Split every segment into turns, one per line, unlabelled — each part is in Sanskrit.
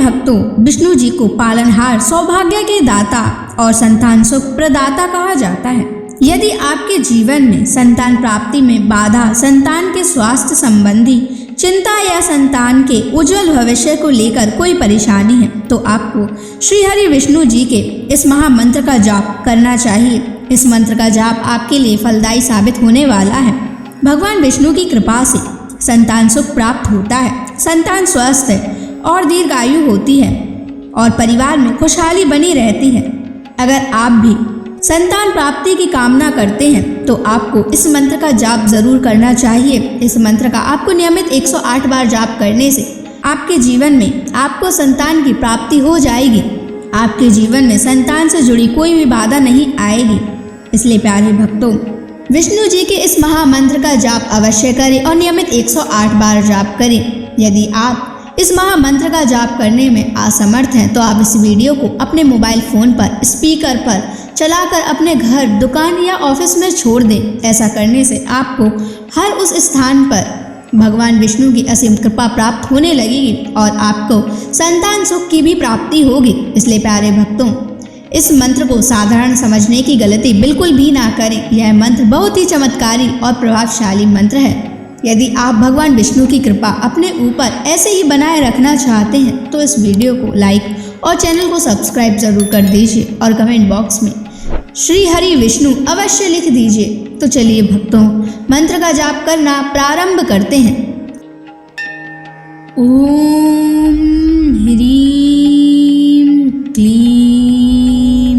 भक्तों, विष्णु जी को पालनहार, सौभाग्य के दाता और संतान सुख प्रदाता कहा जाता है। यदि आपके जीवन में संतान प्राप्ति में बाधा, संतान के स्वास्थ्य संबंधी चिंता या संतान के उज्जवल भविष्य को लेकर कोई परेशानी है, तो आपको श्री हरि विष्णु जी के इस महामंत्र का जाप करना चाहिए। इस मंत्र का जाप आपके लिए फलदायी साबित होने वाला है। भगवान विष्णु की कृपा से संतान सुख प्राप्त होता है, संतान स्वस्थ है और दीर्घायु होती है और परिवार में खुशहाली बनी रहती है। अगर आप भी संतान प्राप्ति की कामना करते हैं तो आपको इस मंत्र का जाप जरूर करना चाहिए। इस मंत्र का आपको नियमित 108 बार जाप करने से आपके जीवन में आपको संतान की प्राप्ति हो जाएगी। आपके जीवन में संतान से जुड़ी कोई भी बाधा नहीं आएगी। इसलिए प्यारे भक्तों, विष्णु जी के इस महामंत्र का जाप अवश्य करें और नियमित 108 बार जाप करें। यदि आप इस महामंत्र का जाप करने में असमर्थ हैं तो आप इस वीडियो को अपने मोबाइल फोन पर स्पीकर पर चलाकर अपने घर, दुकान या ऑफिस में छोड़ दें। ऐसा करने से आपको हर उस स्थान पर भगवान विष्णु की असीम कृपा प्राप्त होने लगेगी और आपको संतान सुख की भी प्राप्ति होगी। इसलिए प्यारे भक्तों, इस मंत्र को साधारण समझने की गलती बिल्कुल भी ना करें। यह मंत्र बहुत ही चमत्कारी और प्रभावशाली मंत्र है। यदि आप भगवान विष्णु की कृपा अपने ऊपर ऐसे ही बनाए रखना चाहते हैं तो इस वीडियो को लाइक और चैनल को सब्सक्राइब जरूर कर दीजिए और कमेंट बॉक्स में श्री हरि विष्णु अवश्य लिख दीजिए। तो चलिए भक्तों, मंत्र का जाप करना प्रारंभ करते हैं। ओम ह्रीं क्लीं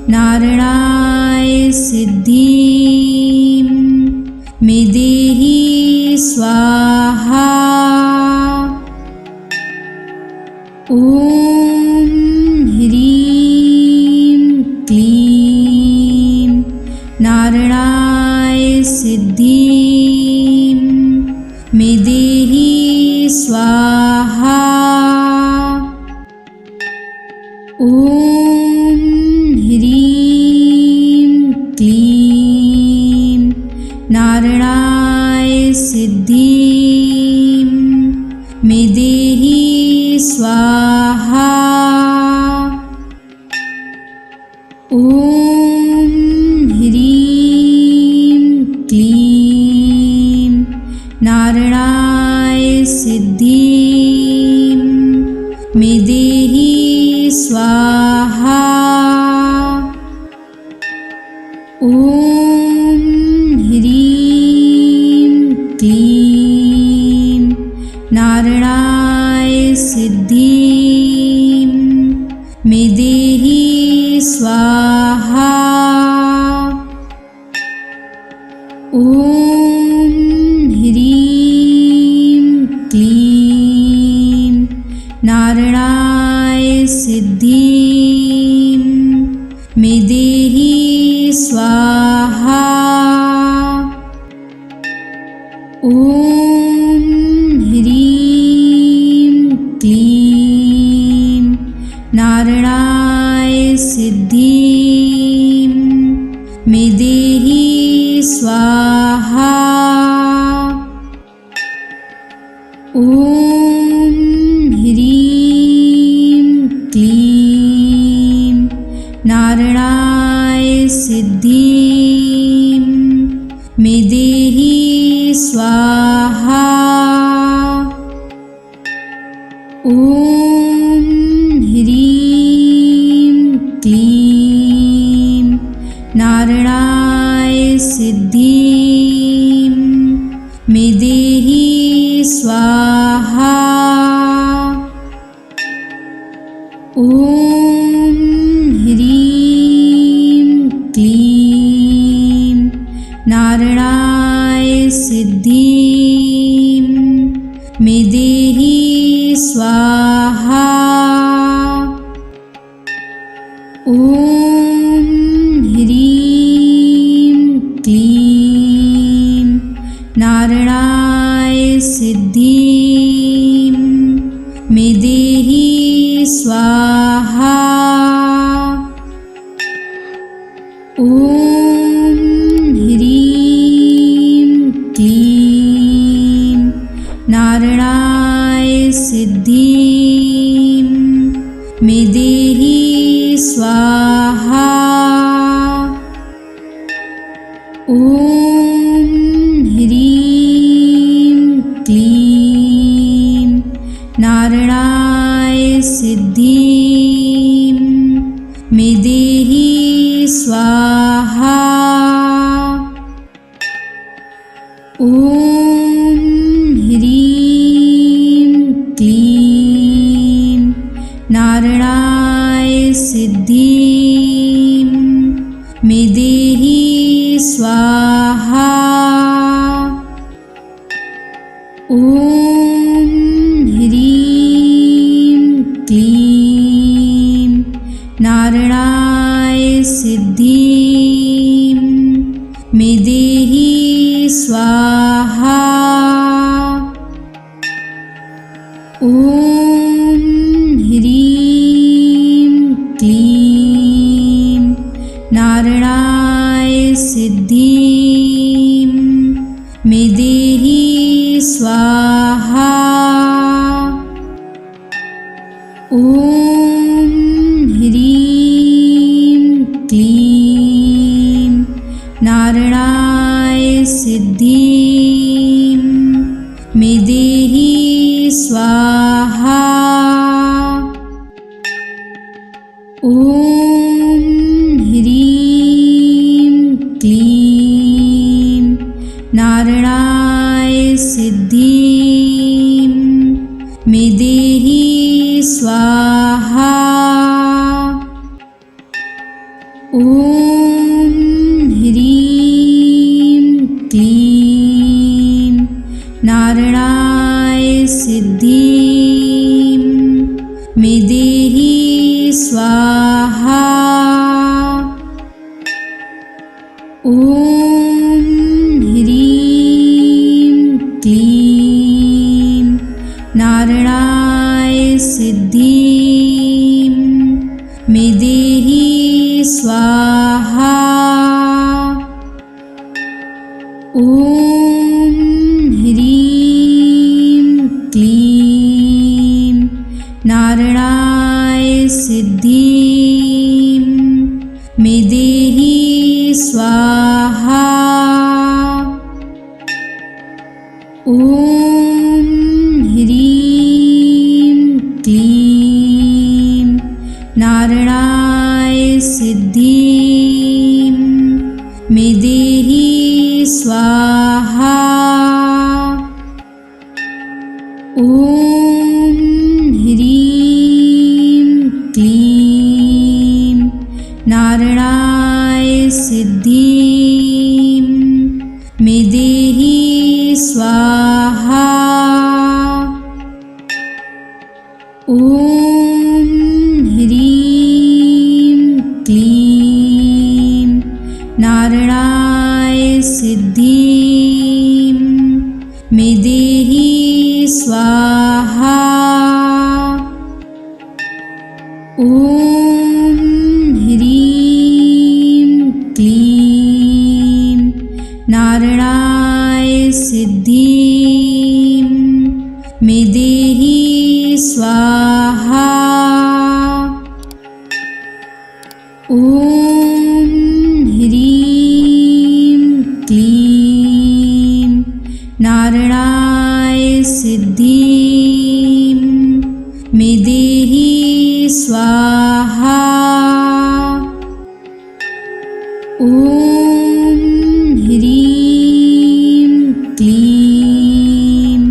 नारायणाय सिद्धिं मे देहि स्वाहा। ओम ह्रीं क्लीं नारायणाय सिद्धिं मे देहि स्वाहा। ओम ह्रीं क्लीं नारायणाय सिद्धिं मे देहि स्वाहा। ओम ह्रीं क्लीं नारायणाय सिद्धिं मे देहि स्वाहा। ओम ह्रीं क्लीं नारायणाय सिद्धिं मे देहि स्वाहा। ओम ह्रीं क्लीं नारायणाय सिद्धिं मे देहि स्वाहा। ओम ह्रीं क्लीं नारायणाय सिद्धिं मे देहि स्वाहा। ओम ह्रीं क्लीं नारायणाय सिद्धिं मे देहि स्वाहा। ओम ह्रीं क्लीं नारायणाय सिद्धिं मे देहि स्वाहा। ओम ह्रीं क्लीं नारायणाय सिद्धिं मे देहि स्वाहा। ओम ह्रीं क्लीं नारायणाय सिद्धिं मे देहि स्वाहा। ओम ह्रीं क्लीं नारायणाय सिद्धिं ॐ ह्रीं क्लीं नारायणाय सिद्धिं मे देहि स्वाहा। ॐ ह्रीं क्लीं नारायणाय सिद्धिं मे देहि स्वाहा। ॐ ह्रीं क्लीं नारायणाय सिद्धिं मे देहि स्वाहा। ॐ ह्रीं क्लीं नारायणाय सिद्धिं मे देहि स्वाहा। ॐ ह्रीं क्लीं नारायणाय सिद्धिं मे देहि स्वाहा। ॐ ह्रीं क्लीं नारायणाय सिद्धिं मे देहि स्वाहा। ॐ ह्रीं क्लीं नारायणाय सिद्धिं मे देहि स्वाहा। ॐ ह्रीं क्लीं नारायणाय सिद्धिं मे देहि स्वाहा। ॐ ह्रीं क्लीं नारायणाय सिद्धिं मे देहि स्वाहा। ॐ ह्रीं क्लीं नारायणाय सिद्धिं मे देहि स्वाहा। ॐ ह्रीं क्लीं नारायणाय सिद्धिं मे देहि स्वाहा। ॐ ह्रीं क्लीं नारायणाय सिद्धिं मे देहि स्वाहा। ॐ ह्रीं क्लीं नारायणाय सिद्धिं मे देहि स्वाहा। ॐ ह्रीं क्लीं नारायणाय सिद्धिं मे देहि स्वाहा। ॐ ह्रीं क्लीं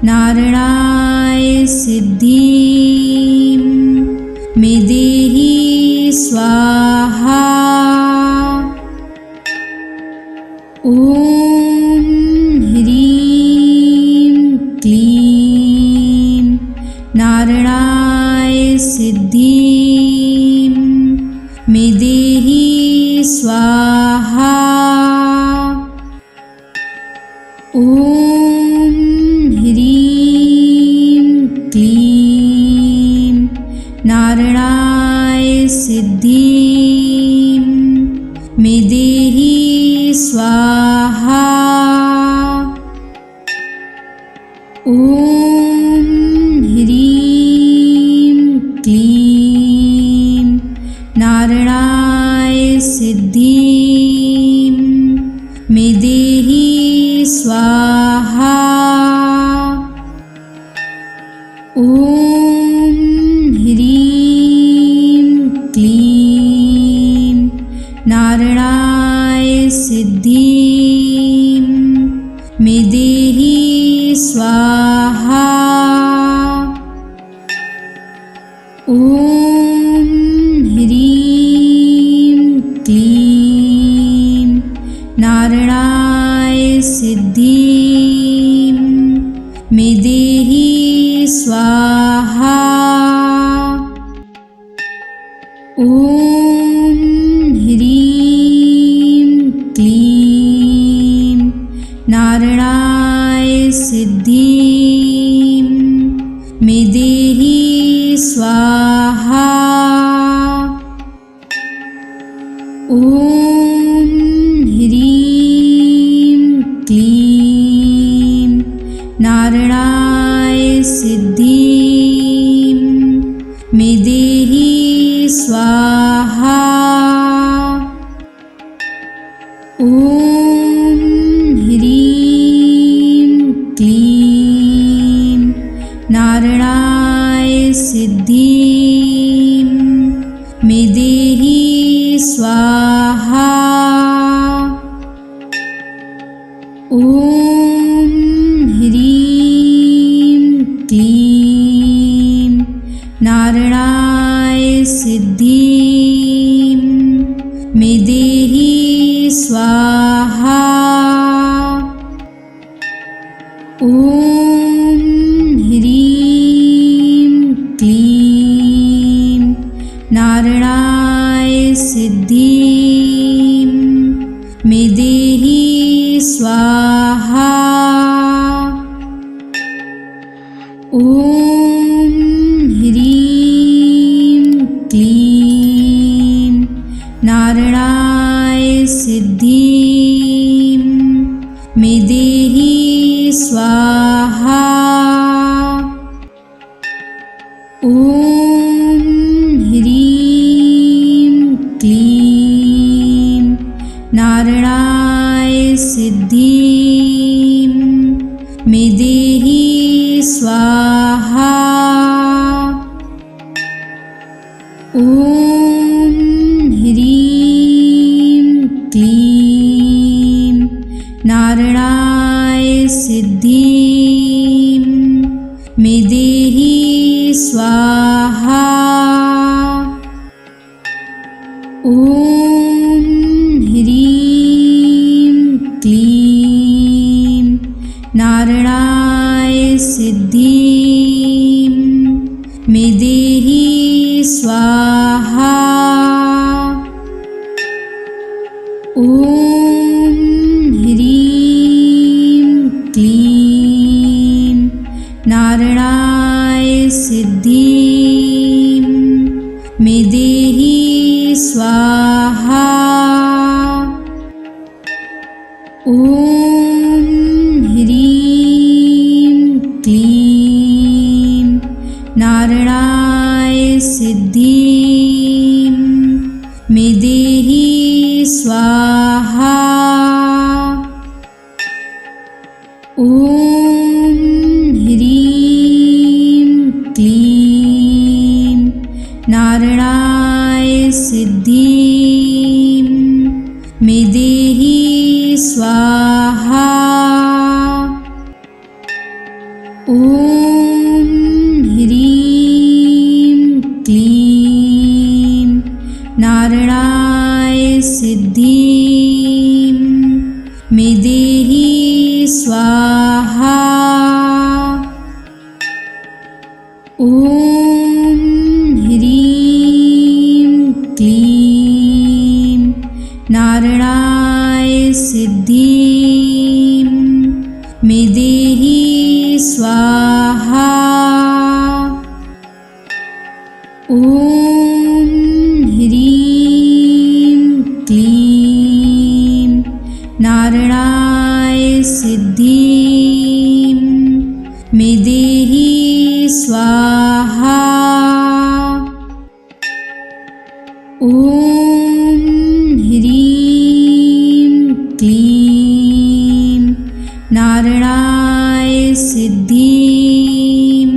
नारायणाय सिद्धिं मे देहि स्वाहा। ॐ ह्रीं क्लीं नारायणाय सिद्धिं मे देहि स्वाहा। ॐ ह्रीं क्लीं नारायणाय सिद्धिं मे देहि स्वाहा। ॐ ह्रीं क्लीं नारायणाय सिद्धिं स्वाहा। ॐ ह्रीं क्लीं नारायणाय सिद्धिं मे देहि स्वाहा। ॐ ह्रीं क्लीं नारायणाय सिद्धिं मे देहि स्वाहा। ॐ ह्रीं क्लीं नारायणाय सिद्धिं मे देहि स्वाहा। ॐ ह्रीं क्लीं नारायणाय सिद्धिं मे देहि स्वाहा। ॐ ह्रीं क्लीं नारायणाय सिद्धिं मे देहि स्वाहा। ॐ ह्रीं क्लीं नारायणाय सिद्धिं मे देहि स्वाहा। ॐ ह्रीं क्लीं नारायणाय सिद्धिं मे देहि स्वाहा। ॐ ह्रीं क्लीं नारायणाय सिद्धिं मे देहि स्वाहा। ॐ ह्रीं क्लीं नारायणाय सिद्धिं मे देहि स्वाहा। ॐ ह्रीं क्लीं नारायणाय सिद्धिं मे देहि स्वाहा। ॐ ह्रीं क्लीं नारायणाय सिद्धिं मे देहि स्वाहा। ॐ ह्रीं क्लीं नारायणाय सिद्धिं मे देहि स्वाहा। ॐ ह्रीं क्लीं नारायणाय सिद्धिं मे देहि स्वाहा। ॐ ह्रीं क्लीं नारायणाय सिद्धिं मे देहि स्वाहा। ॐ ह्रीं क्लीं नारायणाय सिद्धिं मे देहि स्वाहा। ॐ ह्रीं क्लीं नारायणाय सिद्धिं मे देहि स्वाहा। ॐ ह्रीं क्लीं नारायणाय सिद्धिं मे देहि स्वाहा। ॐ ह्रीं क्लीं नारायणाय सिद्धिं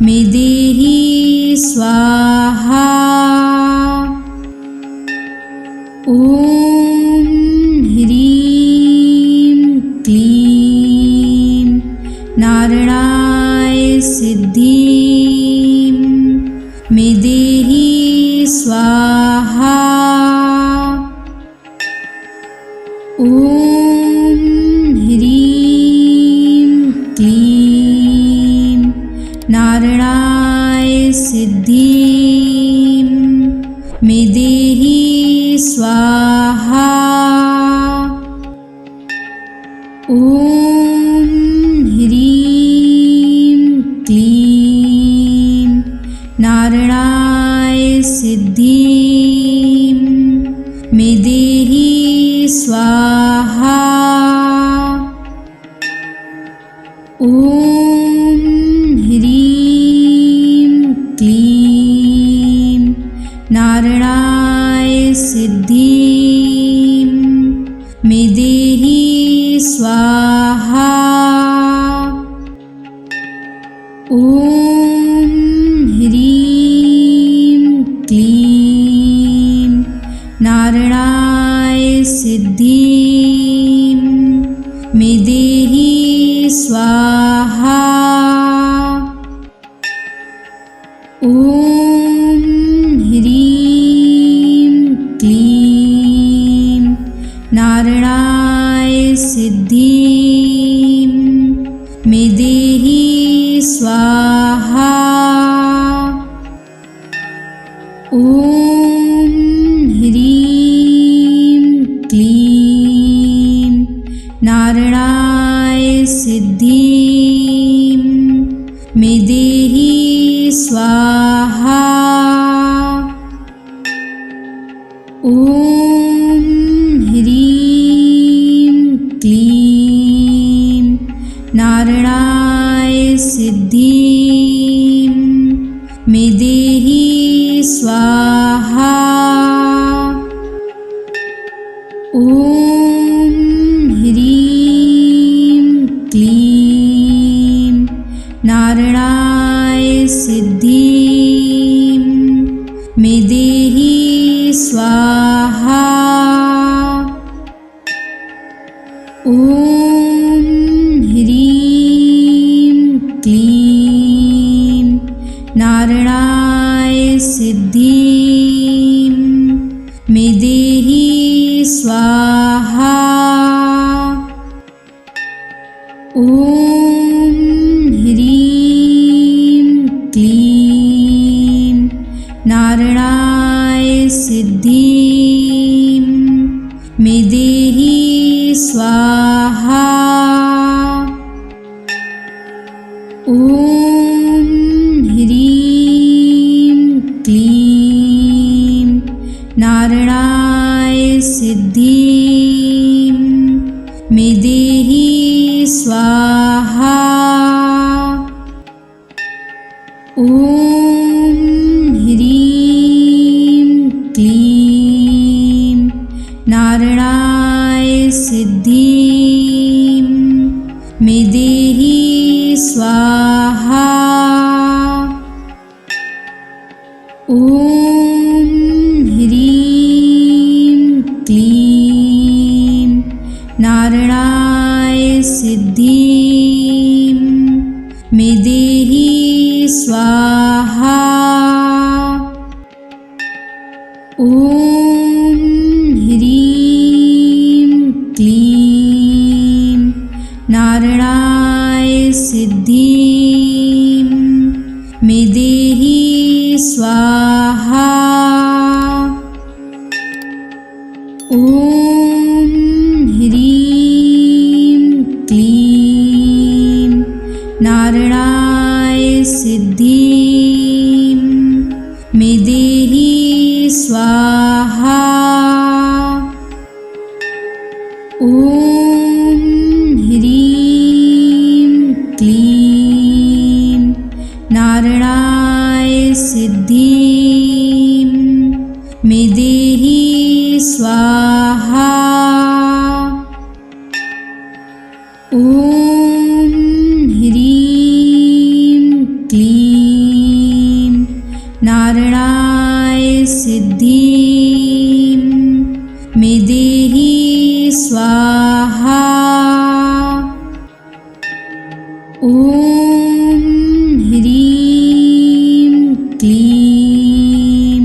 मे देहि स्वाहा। ॐ ह्रीं क्लीं नारायणाय सिद्धिं मे देहि स्वाहा। ॐ ह्रीं क्लीं नारायणाय सिद्धिं मे देहि स्वाहा। ॐ ह्रीं क्लीं नारायणाय सिद्धिं मे देहि स्वाहा। ॐ ह्रीं क्लीं नारायणाय सिद्धिं मे देहि स्वाहा। ॐ ह्रीं क्लीं नारायणाय सिद्धिं मे देहि स्वाहा। ॐ ह्रीं क्लीं नारायणाय सिद्धिं मे देहि स्वाहा। ॐ ह्रीं क्लीं नारायणाय सिद्धिं मे देहि स्वाहा। ॐ ह्रीं क्लीं नारायणाय सिद्धिं मे देहि स्वाहा। ॐ ह्रीं क्लीं नारायणाय सिद्धिं मे देहि स्वाहा। ॐ ह्रीं क्लीं नारायणाय सिद्धिं मे देहि स्वाहा। ॐ ह्रीं क्लीं नारायणाय सिद्धिं मे देहि स्वाहा। ॐ ह्रीं क्लीं नारायणाय सिद्धिं मे देहि स्वाहा। ॐ ह्रीं क्लीं नारायणाय सिद्धिं मे देहि स्वाहा। ॐ ह्रीं क्लीं नारायणाय सिद्धिं मे देहि स्वाहा। ॐ ह्रीं क्लीं नारायणाय सिद्धिं मे देहि स्वाहा। ॐ ह्रीं क्लीं नारायणाय सिद्धिं मे देहि स्वाहा। ॐ ह्रीं क्लीं नारायणाय सिद्धिं मे देहि स्वाहा। ॐ ॐ ह्रीं क्लीं नारायणाय सिद्धिं मे देहि स्वाहा। ॐ ह्रीं क्लीं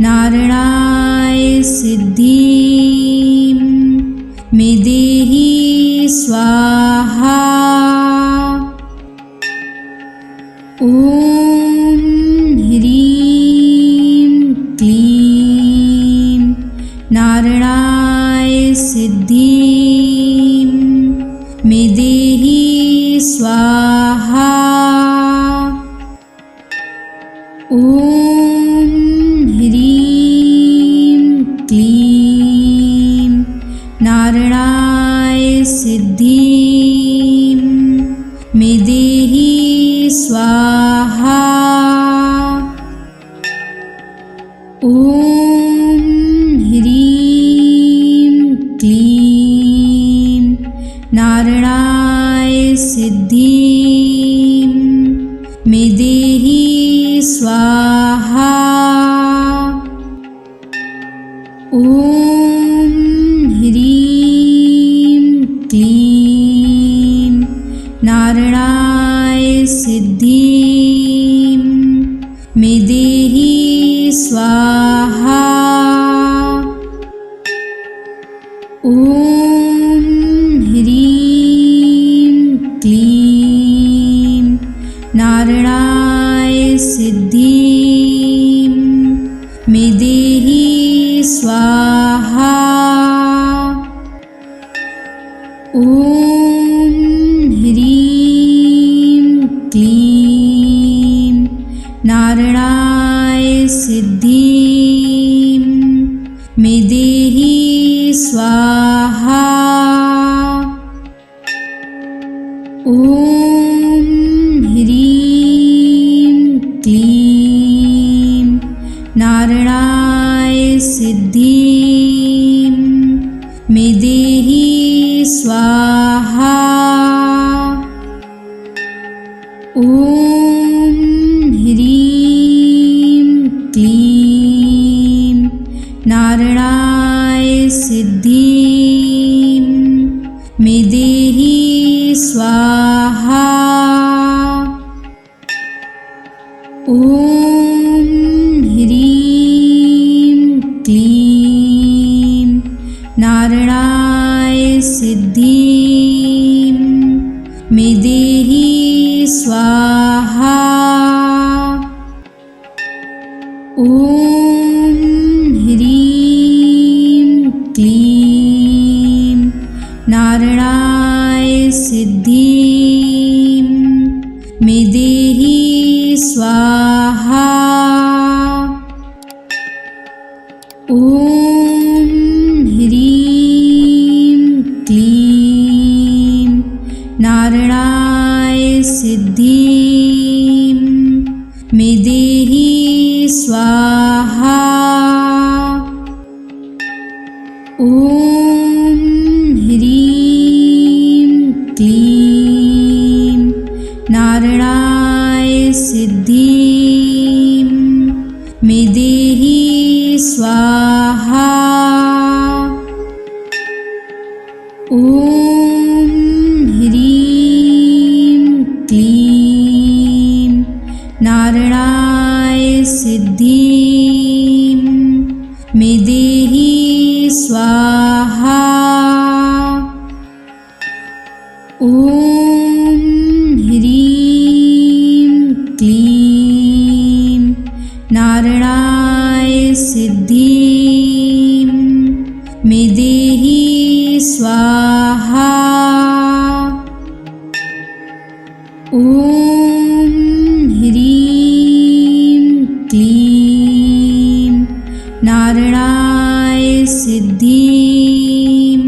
नारायणाय सिद्धिं मे देहि स्वाहा। ॐ ह्रीं क्लीं नारायणाय सिद्धिं मे देहि स्वाहा। ॐ ह्रीं क्लीं नारायणाय सिद्धिं मे देहि स्वाहा। ॐ ह्रीं क्लीं नारायणाय सिद्धिं मे देहि स्वाहा। ॐ ह्रीं क्लीं नारायणाय सिद्धिं मे देहि स्वाहा। ॐ ह्रीं क्लीं नारायणाय सिद्धिं मे देहि स्वाहा। ॐ ह्रीं क्लीं नारायणाय सिद्धिं मे देहि स्वाहा। ॐ ह्रीं क्लीं नारायणाय सिद्धिं मे देहि स्वाहा। ॐ ह्रीं क्लीं नारायणाय सिद्धिं मे देहि स्वाहा। ॐ ह्रीं क्लीं नारायणाय सिद्धिं मे देहि स्वाहा। ॐ ह्रीं क्लीं नारायणाय सिद्धिं मे देहि स्वाहा। ॐ ह्रीं क्लीं नारायणाय सिद्धिं मे देहि स्वाहा। ॐ ह्रीं क्लीं नारायणाय सिद्धिं मे देहि स्वाहा। ॐ ह्रीं क्लीं नारायणाय सिद्धिं मे देहि स्वाहा। ॐ ह्रीं क्लीं नारायणाय सिद्धिं मे देहि स्वाहा। ॐ ह्रीं क्लीं नारायणाय सिद्धिं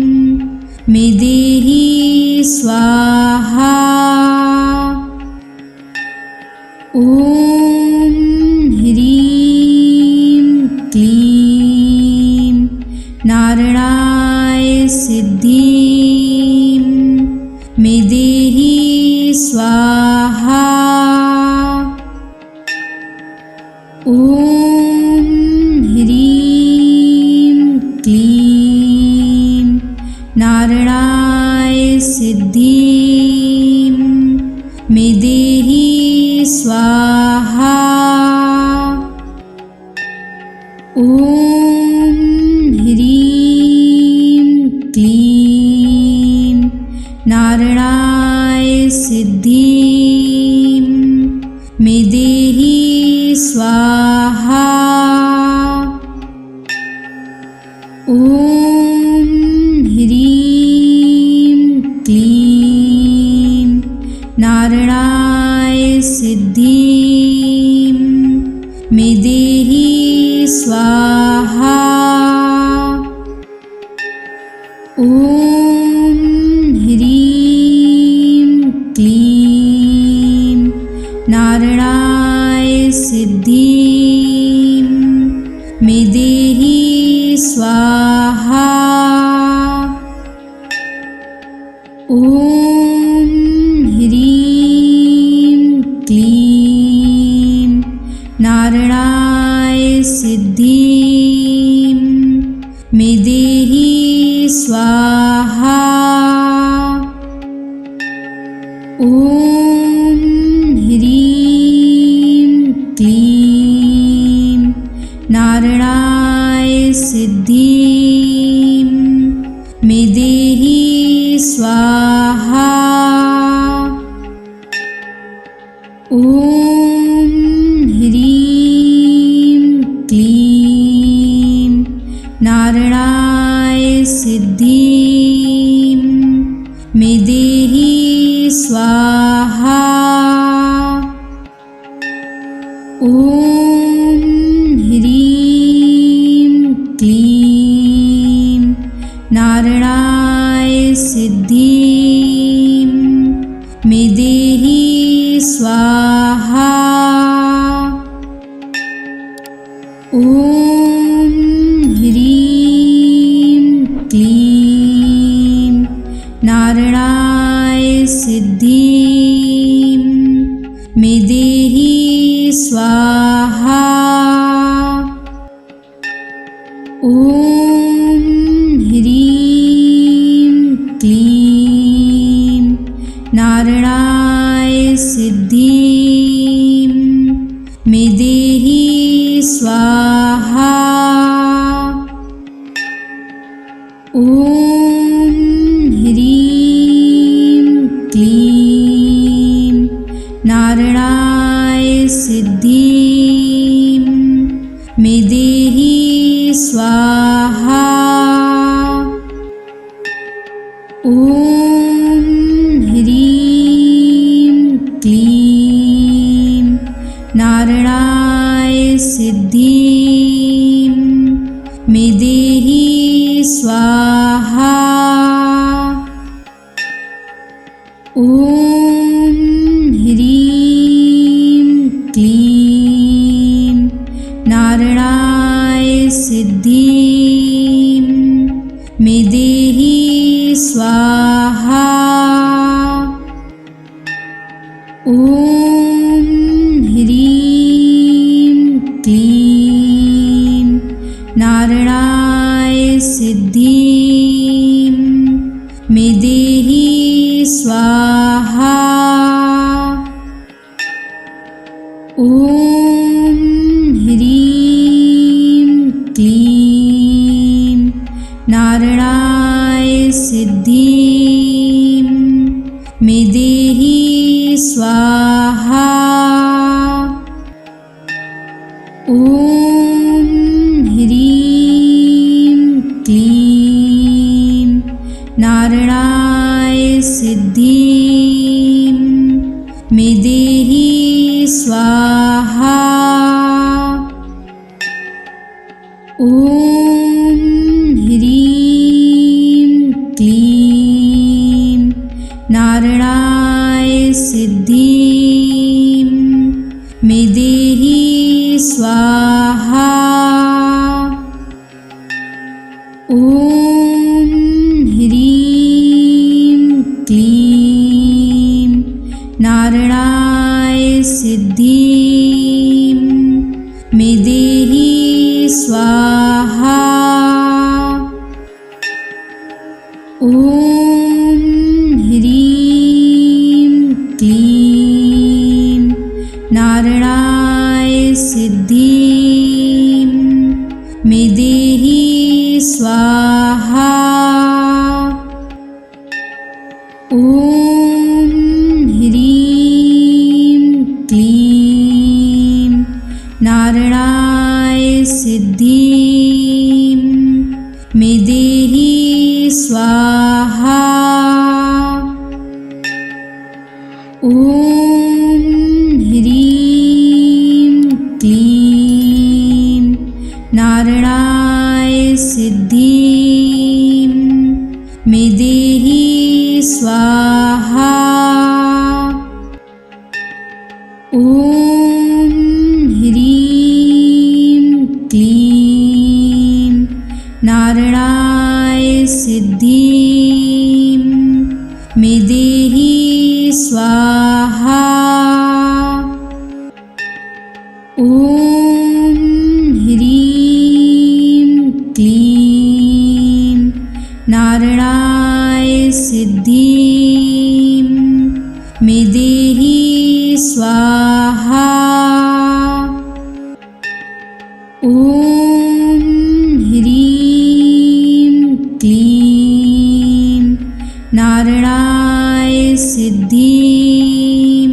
मे देहि स्वाहा। ॐ ह्रीं क्लीं नारायणाय सिद्धिं मे स्वाहा। ॐ ह्रीं क्लीं नारायणाय सिद्धिं मे देहि स्वाहा। ॐ ह्रीं क्लीं नारायणाय सिद्धिं मे देहि स्वाहा। ॐ ह्रीं क्लीं नारायणाय सिद्धिं मे देहि स्वाहा। ॐ ह्रीं क्लीं नारायणाय सिद्धिं मे देहि स्वाहा। ॐ ह्रीं क्लीं नारायणाय सिद्धिं मे देहि स्वाहा। ॐ ह्रीं क्लीं नारायणाय सिद्धिं मे देहि स्वाहा। ॐ ह्रीं क्लीं नारायणाय सिद्धिं मे देहि स्वाहा। ॐ ह्रीं क्लीं नारायणाय सिद्धिं मे देहि स्वाहा। ॐ ह्रीं क्लीं नारायणाय सिद्धिं मे देहि स्वाहा। ॐ ह्रीं क्लीं नारायणाय सिद्धिं मे देहि स्वाहा। ॐ ह्रीं क्लीं नारायणाय सिद्धिं मे देहि स्वाहा। ॐ ह्रीं क्लीं नारायणाय सिद्धिं मे देहि स्वाहा। ॐ ह्रीं क्लीं नारायणाय सिद्धिं मे देहि स्वाहा। ॐ ह्रीं क्लीं नारायणाय सिद्धिं मे देहि स्वाहा। ॐ ह्रीं क्लीं नारायणाय सिद्धिं मे देहि स्वाहा। ॐ ह्रीं क्लीं नारायणाय सिद्धिं मे देहि स्वाहा। ॐ ह्रीं क्लीं नारायणाय सिद्धिं मे देहि स्वाहा। ॐ ह्रीं क्लीं नारायणाय सिद्धिं मे देहि स्वाहा। ॐ ह्रीं क्लीं नारायणाय सिद्धिं मे देहि स्वाहा। ॐ ह्रीं क्लीं नारायणाय सिद्धिं मे देहि स्वाहा। ॐ ह्रीं क्लीं नारायणाय सिद्धिं मे देहि स्वाहा। ॐ ह्रीं क्लीं नारायणाय सिद्धिं मे देहि स्वाहा। ॐ ह्रीं क्लीं नारायणाय सिद्धिं मे देहि स्वाहा। ॐ ह्रीं क्लीं नारायणाय सिद्धिं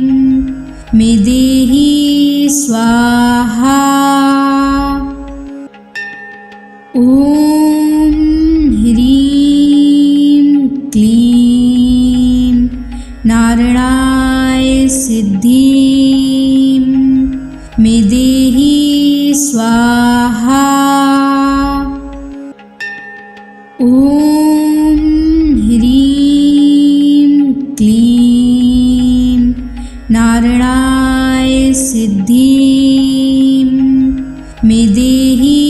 मे देहि स्वाहा। ॐ ह्रीं क्लीं नारायणाय सिद्धिं मे देहि स्वाहा। ॐ ह्रीं क्लीं नारायणाय सिद्धिं मे देहि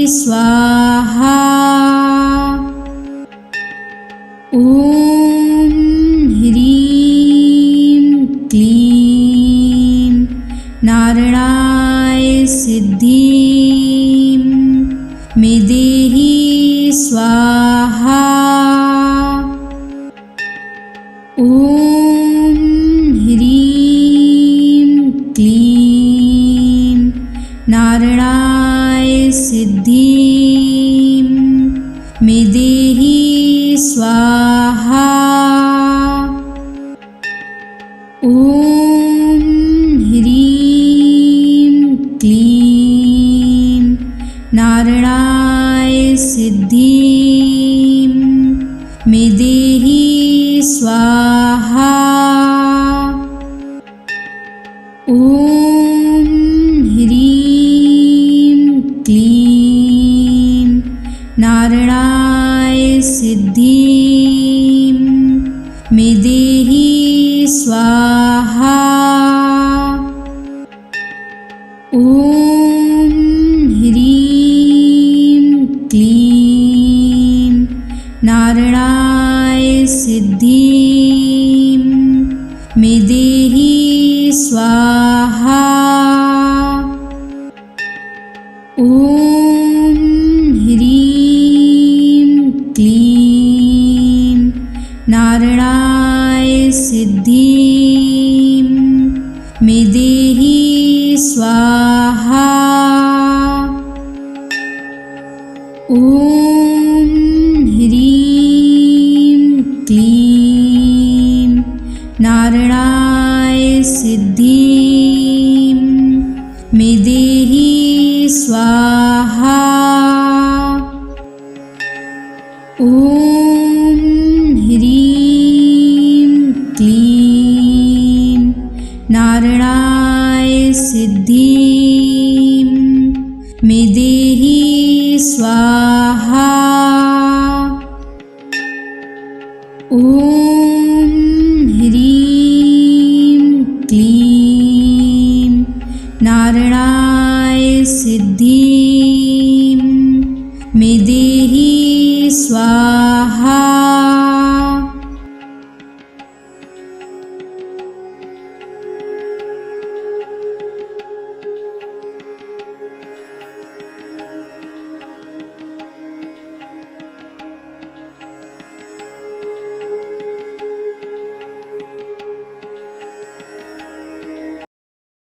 स्वाहा। ॐ ह्रीं क्लीं नारायणाय सिद्धिं मे देहि स्वाहा। ॐ ह्रीं क्लीं नारायणाय सिद्धिं मे देहि स्वाहा। ॐ ह्रीं क्लीं नारायणाय सिद्धिं मे देहि स्वाहा। ॐ ह्रीं क्लीं नारायणाय सिद्धिं मे देहि स्वाहा। ॐ ह्रीं क्लीं नारायणाय सिद्धिं मे देहि स्वाहा। ॐ ह्रीं क्लीं नारायणाय सिद्धिं मे देहि स्वाहा। ॐ ह्रीं क्लीं नारायणाय सिद्धिं मे देहि स्वाहा। ॐ ह्रीं क्लीं नारायणाय सिद्धिं मे देहि स्वाहा। ॐ ह्रीं क्लीं नारायणाय सिद्धिं मे देहि स्वाहा।